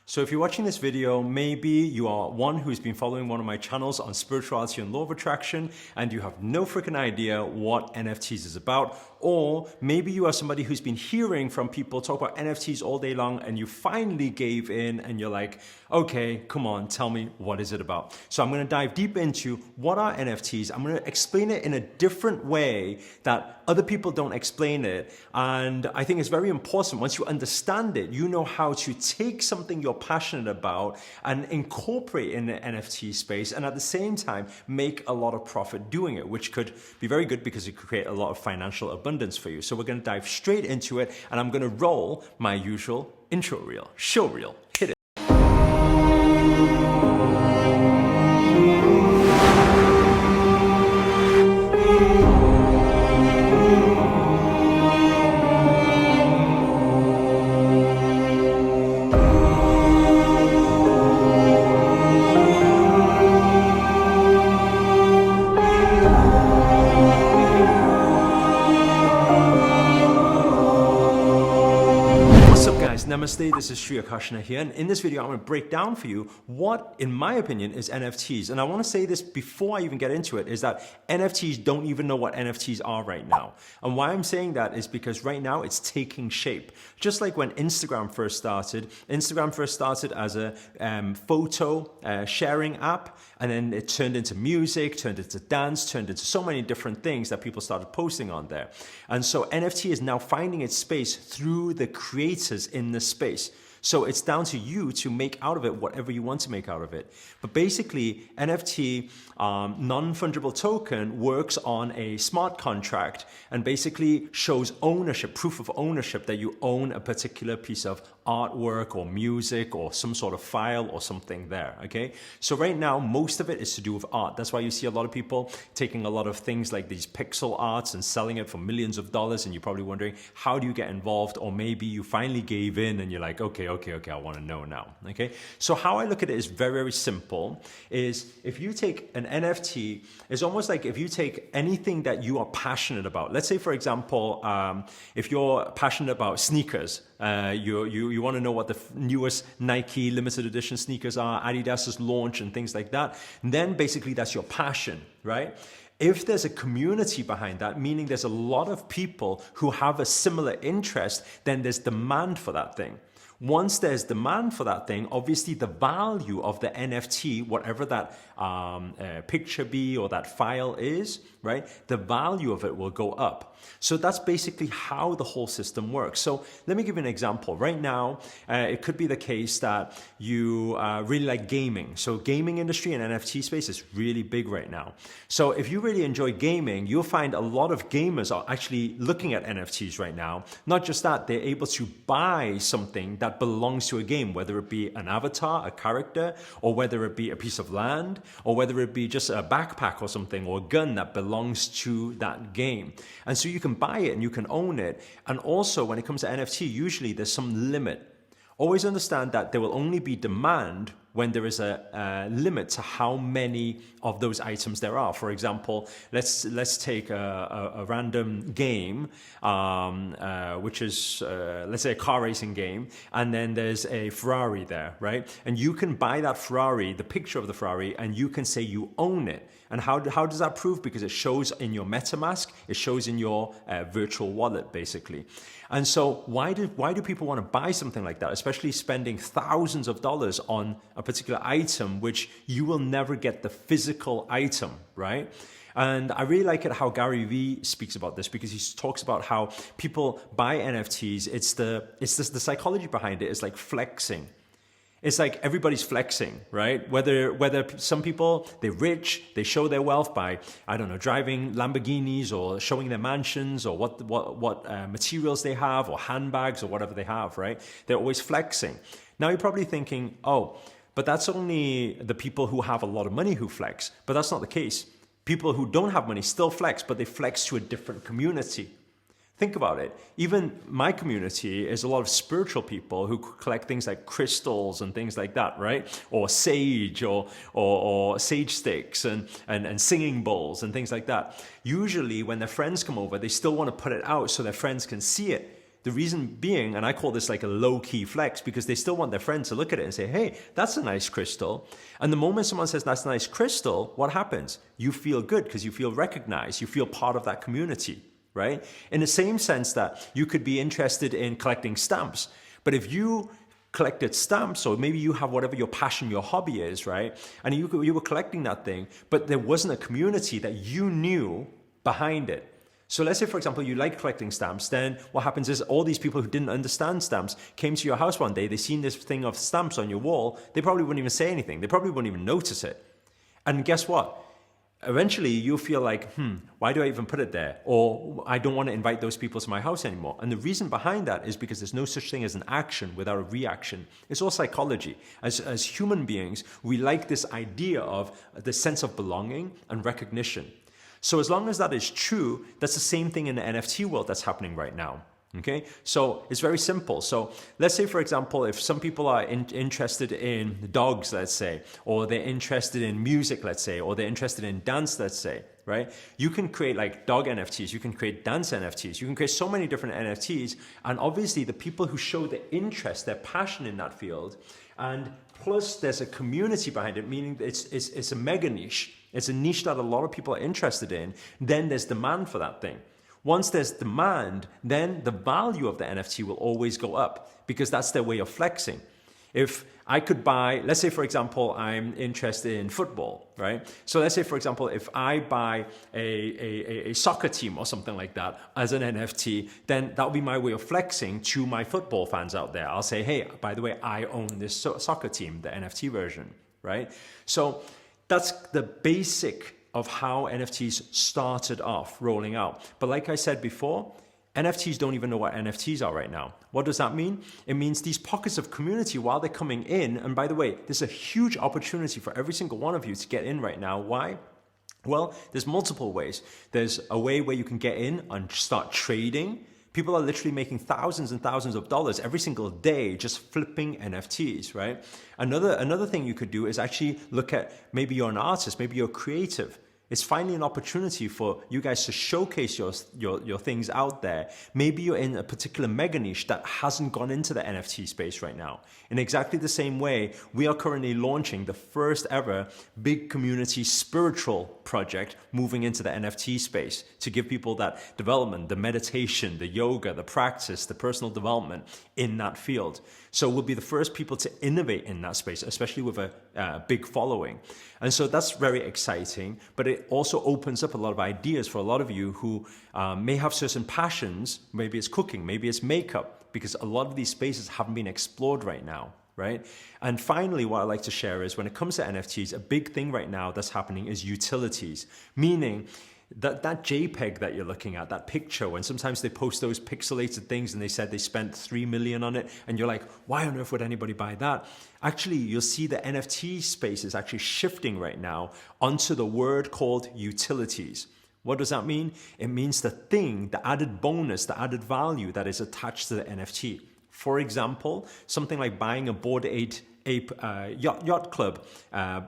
So if you're watching this video, maybe you are one who's been following one of my channels on spirituality and law of attraction, and you have no freaking idea what NFTs is about. Or maybe you are somebody who's been hearing from people talk about NFTs all day long, and you finally gave in and you're like, okay, come on, tell me, what is it about? So I'm going to dive deep into what are NFTs. I'm going to explain it in a different way that other people don't explain it. And I think it's very important, once you understand it, you know how to take something you're passionate about and incorporate in the NFT space, and at the same time make a lot of profit doing it, which could be very good because it could create a lot of financial abundance for you. So we're going to dive straight into it, and I'm going to roll my usual intro reel, show reel. Hit it. Namaste, this is Sri Akarshana here, and in this video I'm going to break down for you what, in my opinion, is NFTs. And I want to say this before I even get into it, is that NFTs don't even know what NFTs are right now. And why I'm saying that is because right now it's taking shape. Just like when Instagram first started as a photo sharing app, and then it turned into music, turned into dance, turned into so many different things that people started posting on there. And so NFT is now finding its space through the creators in the space. So it's down to you to make out of it whatever you want to make out of it. But basically, NFT, non-fungible token, works on a smart contract and basically shows ownership, proof of ownership, that you own a particular piece of artwork or music or some sort of file or something there, okay? So right now, most of it is to do with art. That's why you see a lot of people taking a lot of things like these pixel arts and selling it for millions of dollars, and you're probably wondering, how do you get involved? Or maybe you finally gave in and you're like, okay, I want to know now, okay? So how I look at it is very, very simple, is if you take an NFT, it's almost like if you take anything that you are passionate about. Let's say, for example, if you're passionate about sneakers, you want to know what the newest Nike limited edition sneakers are, Adidas's launch and things like that, then basically that's your passion, right? If there's a community behind that, meaning there's a lot of people who have a similar interest, then there's demand for that thing. Once there's demand for that thing, obviously the value of the NFT, whatever that picture be or that file is, right? The value of it will go up. So that's basically how the whole system works. So let me give you an example. Right now, it could be the case that you really like gaming. So gaming industry and NFT space is really big right now. So if you really enjoy gaming, you'll find a lot of gamers are actually looking at NFTs right now. Not just that, they're able to buy something that belongs to a game, whether it be an avatar, a character, or whether it be a piece of land, or whether it be just a backpack or something, or a gun that belongs to that game. And so you can buy it and you can own it. And also when it comes to NFT, usually there's some limit. Always understand that there will only be demand when there is a limit to how many of those items there are. For example, let's take a random game, which is, let's say, a car racing game, and then there's a Ferrari there, right? And you can buy that Ferrari, the picture of the Ferrari, and you can say you own it. And how does that prove? Because it shows in your MetaMask, it shows in your virtual wallet, basically. And so why do people want to buy something like that, especially spending thousands of dollars on a particular item, which you will never get the physical item, right? And I really like it how Gary Vee speaks about this, because he talks about how people buy NFTs. It's the psychology behind it is like flexing. It's like everybody's flexing, right? Whether some people, they're rich, they show their wealth by, I don't know, driving Lamborghinis or showing their mansions or what materials they have or handbags or whatever they have, right? They're always flexing. Now you're probably thinking, oh, but that's only the people who have a lot of money who flex. But that's not the case. People who don't have money still flex, but they flex to a different community. Think about it. Even my community is a lot of spiritual people who collect things like crystals and things like that, right? Or sage or sage sticks and singing bowls and things like that. Usually when their friends come over, they still want to put it out so their friends can see it. The reason being, and I call this like a low-key flex, because they still want their friends to look at it and say, hey, that's a nice crystal. And the moment someone says that's a nice crystal, what happens? You feel good because you feel recognized. You feel part of that community, right? In the same sense that you could be interested in collecting stamps. But if you collected stamps, or maybe you have whatever your passion, your hobby is, right? And you were collecting that thing, but there wasn't a community that you knew behind it. So let's say, for example, you like collecting stamps, then what happens is all these people who didn't understand stamps came to your house one day, they seen this thing of stamps on your wall, they probably wouldn't even say anything. They probably wouldn't even notice it. And guess what? Eventually you'll feel like, why do I even put it there? Or I don't want to invite those people to my house anymore. And the reason behind that is because there's no such thing as an action without a reaction. It's all psychology. As human beings, we like this idea of the sense of belonging and recognition. So as long as that is true, that's the same thing in the NFT world that's happening right now. Okay, so it's very simple. So let's say, for example, if some people are interested in dogs, let's say, or they're interested in music, let's say, or they're interested in dance, let's say, right? You can create like dog NFTs, you can create dance NFTs, you can create so many different NFTs. And obviously the people who show the interest, their passion in that field, and plus there's a community behind it, meaning it's a mega niche. It's a niche that a lot of people are interested in. Then there's demand for that thing. Once there's demand, then the value of the NFT will always go up because that's their way of flexing. If I could buy, let's say, for example, I'm interested in football, right? So let's say, for example, if I buy a soccer team or something like that as an NFT, then that would be my way of flexing to my football fans out there. I'll say, hey, by the way, I own this soccer team, the NFT version, right? So that's the basic of how NFTs started off rolling out. But like I said before, NFTs don't even know what NFTs are right now. What does that mean? It means these pockets of community while they're coming in, and by the way, there's a huge opportunity for every single one of you to get in right now. Why? Well, there's multiple ways. There's a way where you can get in and start trading. People are literally making thousands and thousands of dollars every single day just flipping NFTs, right? Another thing you could do is actually look at, maybe you're an artist, maybe you're creative. It's finally an opportunity for you guys to showcase your things out there. Maybe you're in a particular mega niche that hasn't gone into the NFT space right now. In exactly the same way, we are currently launching the first ever big community spiritual project moving into the NFT space to give people that development, the meditation, the yoga, the practice, the personal development in that field. So we'll be the first people to innovate in that space, especially with a big following. And so that's very exciting, but it also opens up a lot of ideas for a lot of you who may have certain passions. Maybe it's cooking, maybe it's makeup, because a lot of these spaces haven't been explored right now, right? And finally, what I like to share is when it comes to NFTs, a big thing right now that's happening is utilities, meaning that JPEG that you're looking at, that picture, when sometimes they post those pixelated things and they said they spent 3 million on it, and you're like, why on earth would anybody buy that? Actually, you'll see the NFT space is actually shifting right now onto the word called utilities. What does that mean? It means the thing, the added bonus, the added value that is attached to the NFT. For example, something like buying a Bored Ape yacht club,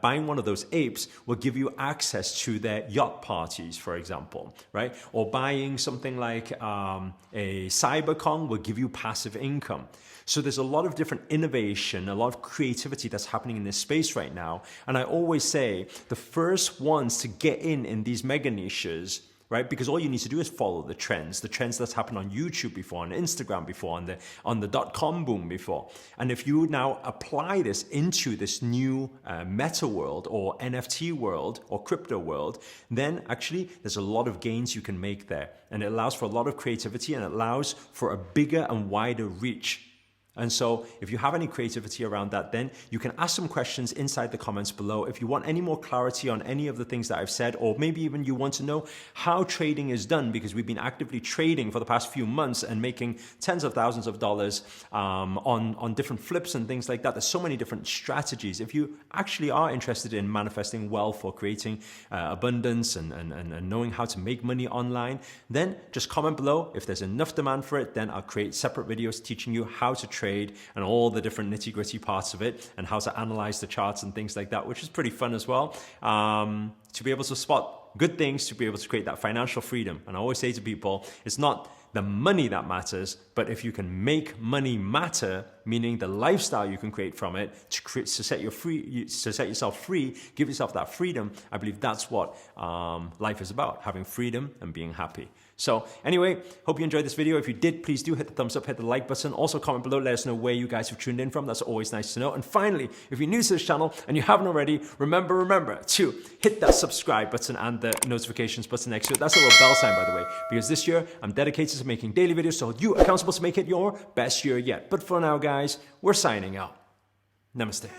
buying one of those apes will give you access to their yacht parties, for example, right? Or buying something like a CyberCon will give you passive income. So there's a lot of different innovation, a lot of creativity that's happening in this space right now. And I always say the first ones to get in these mega niches, right? Because all you need to do is follow the trends that's happened on YouTube before, on Instagram before, on the .com boom before. And if you now apply this into this new meta world or NFT world or crypto world, then actually there's a lot of gains you can make there. And it allows for a lot of creativity and it allows for a bigger and wider reach. And so if you have any creativity around that, then you can ask some questions inside the comments below. If you want any more clarity on any of the things that I've said, or maybe even you want to know how trading is done, because we've been actively trading for the past few months and making tens of thousands of dollars on different flips and things like that. There's so many different strategies. If you actually are interested in manifesting wealth or creating abundance and knowing how to make money online, then just comment below. If there's enough demand for it, then I'll create separate videos teaching you how to trade and all the different nitty-gritty parts of it and how to analyze the charts and things like that, which is pretty fun as well, to be able to spot good things, to be able to create that financial freedom. And I always say to people, it's not the money that matters, but if you can make money matter, meaning the lifestyle you can create from it to set yourself free, give yourself that freedom, I believe that's what life is about, having freedom and being happy. So anyway, hope you enjoyed this video. If you did, please do hit the thumbs up, hit the like button. Also comment below, let us know where you guys have tuned in from. That's always nice to know. And finally, if you're new to this channel and you haven't already, remember to hit that subscribe button and the notifications button next to it. That's a little bell sign, by the way, because this year I'm dedicated to making daily videos to hold you accountable to make it your best year yet. But for now, guys, we're signing out. Namaste.